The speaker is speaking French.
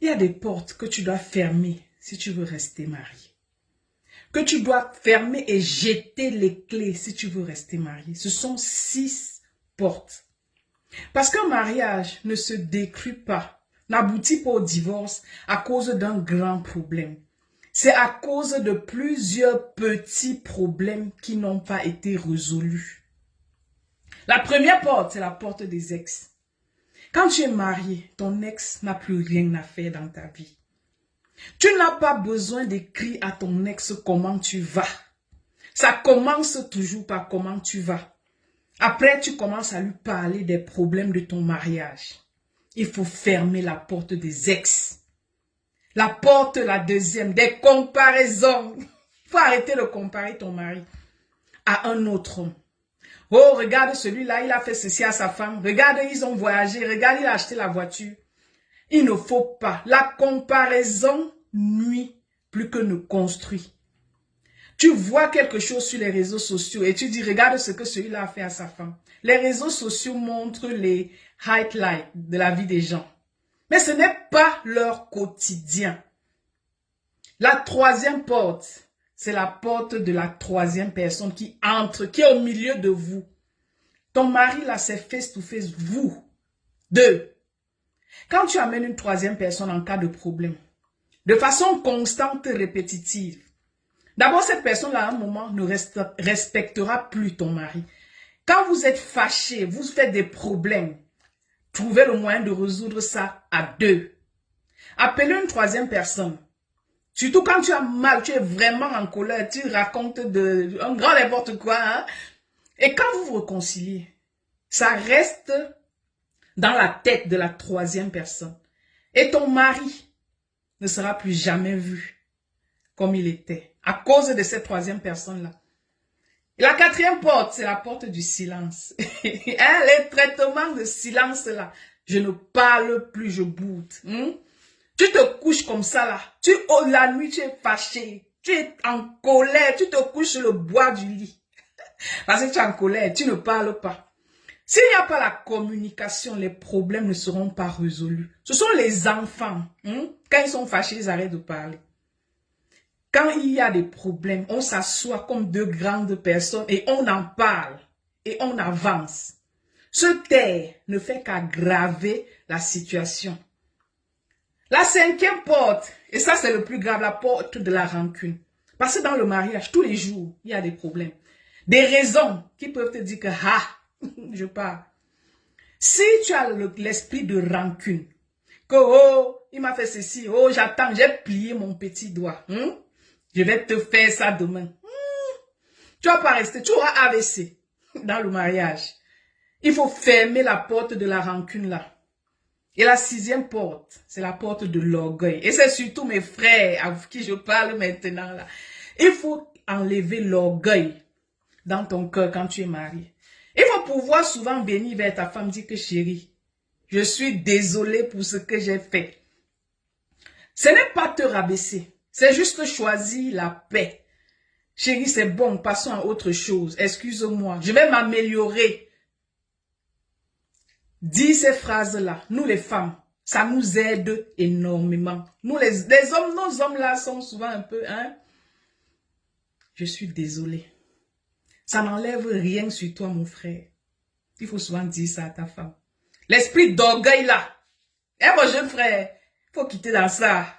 Il y a des portes que tu dois fermer si tu veux rester marié. Que tu dois fermer et jeter les clés si tu veux rester marié. Ce sont 6 portes. Parce qu'un mariage ne se décrit pas, n'aboutit pas au divorce à cause d'un grand problème. C'est à cause de plusieurs petits problèmes qui n'ont pas été résolus. La première porte, c'est la porte des ex. Quand tu es marié, ton ex n'a plus rien à faire dans ta vie. Tu n'as pas besoin d'écrire à ton ex comment tu vas. Ça commence toujours par comment tu vas. Après, tu commences à lui parler des problèmes de ton mariage. Il faut fermer la porte des ex. La porte, la deuxième, des comparaisons. Il faut arrêter de comparer ton mari à un autre homme. Oh, regarde celui-là, il a fait ceci à sa femme. Regarde, ils ont voyagé. Regarde, il a acheté la voiture. Il ne faut pas. La comparaison nuit plus que ne construit. Tu vois quelque chose sur les réseaux sociaux et tu dis, regarde ce que celui-là a fait à sa femme. Les réseaux sociaux montrent les highlights de la vie des gens. Mais ce n'est pas leur quotidien. La troisième porte, c'est la porte de la troisième personne qui entre, qui est au milieu de vous. Ton mari, là, c'est face to face, vous. 2. Quand tu amènes une troisième personne en cas de problème, de façon constante et répétitive, d'abord, cette personne-là, à un moment, ne respectera plus ton mari. Quand vous êtes fâché, vous faites des problèmes, trouvez le moyen de résoudre ça à 2. Appelez une troisième personne. Surtout quand tu as mal, tu es vraiment en colère, tu racontes un grand n'importe quoi. Hein? Et quand vous vous réconciliez, ça reste dans la tête de la troisième personne. Et ton mari ne sera plus jamais vu comme il était à cause de cette troisième personne-là. La quatrième porte, c'est la porte du silence. Les traitements de silence-là, je ne parle plus, je boude. Tu te couches comme ça là. La nuit, tu es fâché. Tu es en colère. Tu te couches sur le bois du lit. Parce que tu es en colère. Tu ne parles pas. S'il n'y a pas la communication, les problèmes ne seront pas résolus. Ce sont les enfants. Quand ils sont fâchés, ils arrêtent de parler. Quand il y a des problèmes, on s'assoit comme 2 grandes personnes et on en parle. Et on avance. Se taire ne fait qu'aggraver la situation. La 5e porte, et ça c'est le plus grave, la porte de la rancune. Parce que dans le mariage, tous les jours, il y a des problèmes. Des raisons qui peuvent te dire que, je pars. Si tu as l'esprit de rancune, que, oh, il m'a fait ceci, oh, j'attends, j'ai plié mon petit doigt. Je vais te faire ça demain. Tu vas pas rester, tu auras AVC dans le mariage. Il faut fermer la porte de la rancune là. Et la 6e porte, c'est la porte de l'orgueil. Et c'est surtout mes frères à qui je parle maintenant là. Il faut enlever l'orgueil dans ton cœur quand tu es marié. Il faut pouvoir souvent venir vers ta femme dire que chérie, je suis désolée pour ce que j'ai fait. Ce n'est pas te rabaisser, c'est juste choisir la paix. Chérie, c'est bon, passons à autre chose. Excuse-moi, je vais m'améliorer. Dis ces phrases-là, nous les femmes, ça nous aide énormément. Nous les hommes, nos hommes là sont souvent un peu, je suis désolée. Ça n'enlève rien sur toi, mon frère. Il faut souvent dire ça à ta femme. L'esprit d'orgueil là, mon jeune frère, il faut quitter dans ça.